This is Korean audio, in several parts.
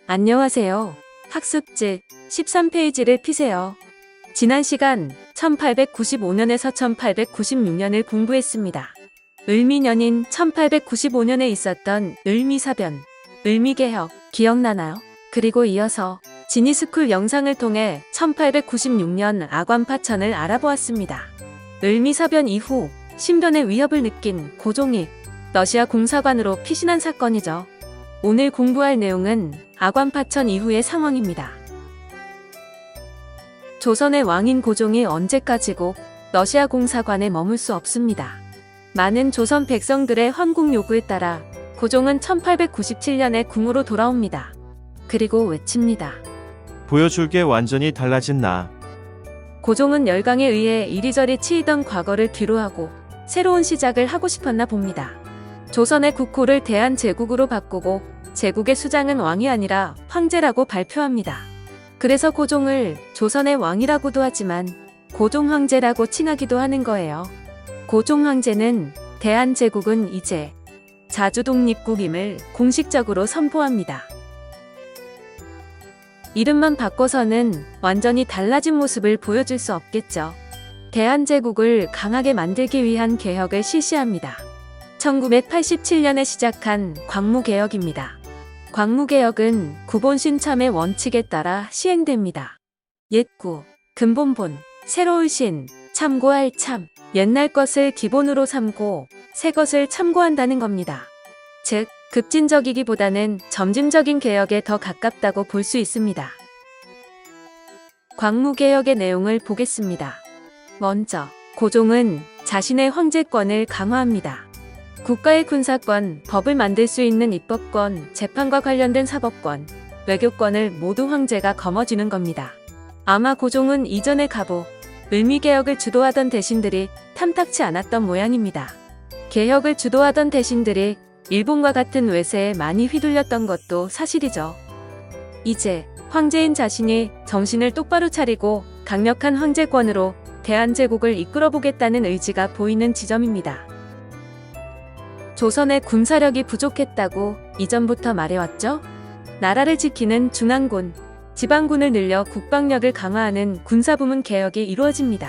안녕하세요. 학습지 13페이지를 피세요. 지난 시간 1895년에서 1896년을 공부했습니다. 을미년인 1895년에 있었던 을미사변, 을미개혁 기억나나요? 그리고 이어서 지니스쿨 영상을 통해 1896년 아관파천을 알아보았습니다. 을미사변 이후 신변의 위협을 느낀 고종이 러시아 공사관으로 피신한 사건이죠. 오늘 공부할 내용은 아관파천 이후의 상황입니다. 조선의 왕인 고종이 언제까지고 러시아 공사관에 머물 수 없습니다. 많은 조선 백성들의 헌국 요구에 따라 고종은 1897년에 궁으로 돌아옵니다. 그리고 외칩니다. 보여줄 게 완전히 달라진 나. 고종은 열강에 의해 이리저리 치이던 과거를 뒤로하고 새로운 시작을 하고 싶었나 봅니다. 조선의 국호를 대한제국으로 바꾸고 제국의 수장은 왕이 아니라 황제라고 발표합니다. 그래서 고종을 조선의 왕이라고도 하지만 고종황제라고 칭하기도 하는 거예요. 고종황제는 대한제국은 이제 자주독립국임을 공식적으로 선포합니다. 이름만 바꿔서는 완전히 달라진 모습을 보여줄 수 없겠죠. 대한제국을 강하게 만들기 위한 개혁을 실시합니다. 1987년에 시작한 광무개혁입니다. 광무개혁은 구본신참의 원칙에 따라 시행됩니다. 옛구, 근본본, 새로울 신, 참고할 참, 옛날 것을 기본으로 삼고 새 것을 참고한다는 겁니다. 즉, 급진적이기보다는 점진적인 개혁에 더 가깝다고 볼 수 있습니다. 광무개혁의 내용을 보겠습니다. 먼저, 고종은 자신의 황제권을 강화합니다. 국가의 군사권, 법을 만들 수 있는 입법권, 재판과 관련된 사법권, 외교권을 모두 황제가 거머쥐는 겁니다. 아마 고종은 이전의 가보, 을미개혁을 주도하던 대신들이 탐탁치 않았던 모양입니다. 개혁을 주도하던 대신들이 일본과 같은 외세에 많이 휘둘렸던 것도 사실이죠. 이제 황제인 자신이 정신을 똑바로 차리고 강력한 황제권으로 대한제국을 이끌어보겠다는 의지가 보이는 지점입니다. 조선의 군사력이 부족했다고 이전부터 말해왔죠? 나라를 지키는 중앙군, 지방군을 늘려 국방력을 강화하는 군사부문 개혁이 이루어집니다.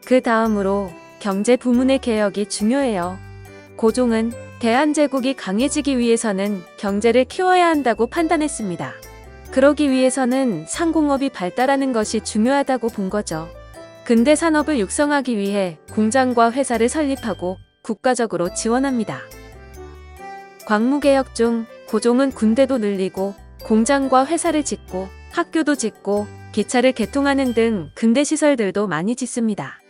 그 다음으로 경제 부문의 개혁이 중요해요. 고종은 대한제국이 강해지기 위해서는 경제를 키워야 한다고 판단했습니다. 그러기 위해서는 상공업이 발달하는 것이 중요하다고 본 거죠. 근대 산업을 육성하기 위해 공장과 회사를 설립하고 국가적으로 지원합니다. 광무개혁 중 고종은 군대도 늘리고 공장과 회사를 짓고 학교도 짓고 기차를 개통하는 등 근대 시설들도 많이 짓습니다.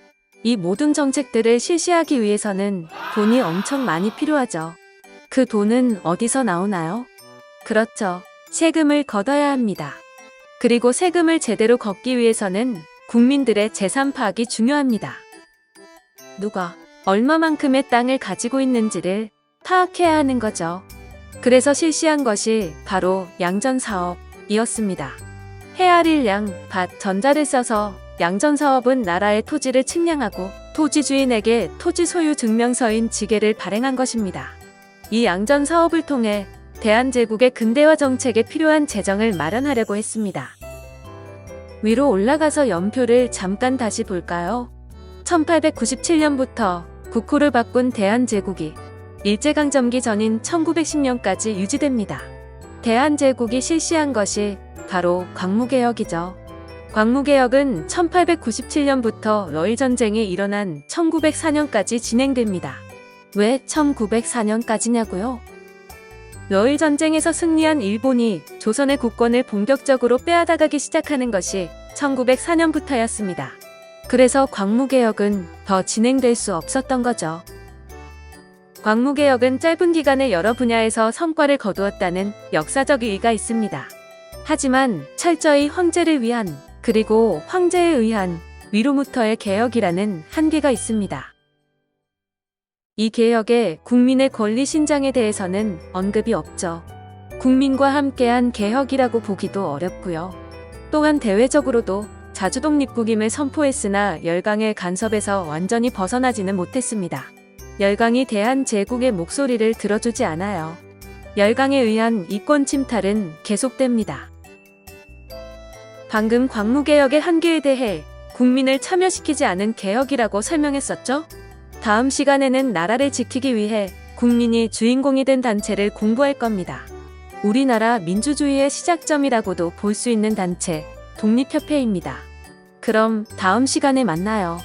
이 모든 정책들을 실시하기 위해서는 돈이 엄청 많이 필요하죠. 그 돈은 어디서 나오나요? 그렇죠. 세금을 걷어야 합니다. 그리고 세금을 제대로 걷기 위해서는 국민들의 재산 파악이 중요합니다. 누가 얼마만큼의 땅을 가지고 있는지를 파악해야 하는 거죠. 그래서 실시한 것이 바로 양전사업이었습니다. 헤아릴 밭, 전자를 써서 양전사업은 나라의 토지를 측량하고 토지 주인에게 토지 소유 증명서인 지게를 발행한 것입니다. 이 양전사업을 통해 대한제국의 근대화 정책에 필요한 재정을 마련하려고 했습니다. 위로 올라가서 연표를 잠깐 다시 볼까요? 1897년부터 국호를 바꾼 대한제국이 일제강점기 전인 1910년까지 유지됩니다. 대한제국이 실시한 것이 바로 광무개혁이죠. 광무개혁은 1897년부터 러일전쟁이 일어난 1904년까지 진행됩니다. 왜 1904년까지냐고요? 러일전쟁에서 승리한 일본이 조선의 국권을 본격적으로 빼앗아가기 시작하는 것이 1904년부터였습니다. 그래서 광무개혁은 더 진행될 수 없었던 거죠. 광무개혁은 짧은 기간에 여러 분야에서 성과를 거두었다는 역사적 의의가 있습니다. 하지만 철저히 황제를 위한 그리고 황제에 의한 위로부터의 개혁이라는 한계가 있습니다. 이 개혁에 국민의 권리 신장에 대해서는 언급이 없죠. 국민과 함께한 개혁이라고 보기도 어렵고요. 또한 대외적으로도 자주독립국임을 선포했으나 열강의 간섭에서 완전히 벗어나지는 못했습니다. 열강이 대한제국의 목소리를 들어주지 않아요. 열강에 의한 이권 침탈은 계속됩니다. 방금 광무개혁의 한계에 대해 국민을 참여시키지 않은 개혁이라고 설명했었죠? 다음 시간에는 나라를 지키기 위해 국민이 주인공이 된 단체를 공부할 겁니다. 우리나라 민주주의의 시작점이라고도 볼 수 있는 단체, 독립협회입니다. 그럼 다음 시간에 만나요.